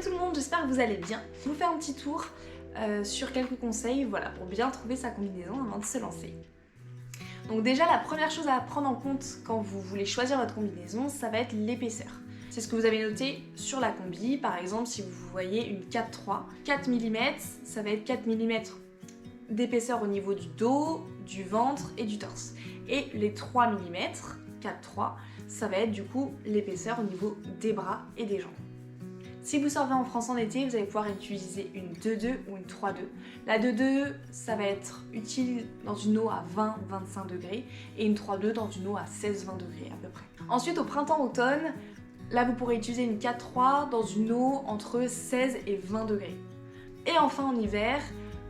tout le monde, j'espère que vous allez bien. Je vous fais un petit tour sur quelques conseils, voilà, pour bien trouver sa combinaison avant de se lancer. Donc déjà, la première chose à prendre en compte quand vous voulez choisir votre combinaison, ça va être l'épaisseur. C'est ce que vous avez noté sur la combi. Par exemple, si vous voyez une 4-3, 4 mm, ça va être 4 mm d'épaisseur au niveau du dos, du ventre et du torse. Et les 3 mm, 4-3, ça va être du coup l'épaisseur au niveau des bras et des jambes. Si vous surfez en France en été, vous allez pouvoir utiliser une 2-2 ou une 3-2. La 2-2, ça va être utile dans une eau à 20-25 degrés et une 3-2 dans une eau à 16-20 degrés à peu près. Ensuite, au printemps-automne, là vous pourrez utiliser une 4-3 dans une eau entre 16 et 20 degrés. Et enfin en hiver,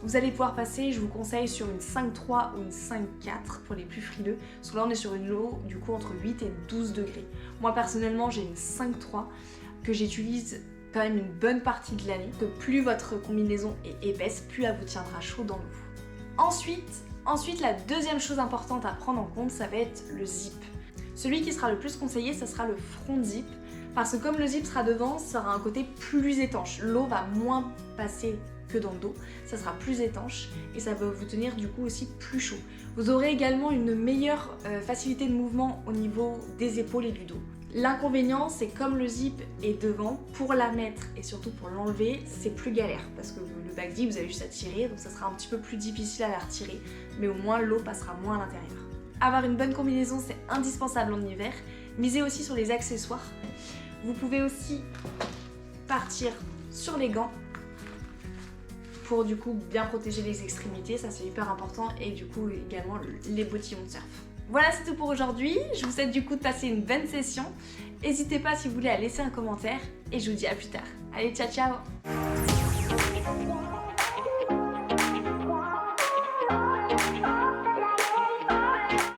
vous allez pouvoir passer, je vous conseille, sur une 5-3 ou une 5-4 pour les plus frileux, parce que là on est sur une eau du coup entre 8 et 12 degrés. Moi personnellement j'ai une 5-3 que j'utilise quand même une bonne partie de l'année, que plus votre combinaison est épaisse, plus elle vous tiendra chaud dans l'eau. Ensuite, la deuxième chose importante à prendre en compte, ça va être le zip. Celui qui sera le plus conseillé, ça sera le front zip, parce que comme le zip sera devant, ça aura un côté plus étanche. L'eau va moins passer que dans le dos, ça sera plus étanche et ça va vous tenir du coup aussi plus chaud. Vous aurez également une meilleure facilité de mouvement au niveau des épaules et du dos. L'inconvénient, c'est comme le zip est devant, pour la mettre et surtout pour l'enlever, c'est plus galère parce que le back zip, vous avez juste à tirer, donc ça sera un petit peu plus difficile à la retirer, mais au moins l'eau passera moins à l'intérieur. Avoir une bonne combinaison, c'est indispensable en hiver. Misez aussi sur les accessoires. Vous pouvez aussi partir sur les gants pour du coup bien protéger les extrémités, ça c'est hyper important, et du coup également les bottillons de surf. Voilà, c'est tout pour aujourd'hui. Je vous souhaite du coup de passer une bonne session. N'hésitez pas si vous voulez à laisser un commentaire et je vous dis à plus tard. Allez, ciao ciao!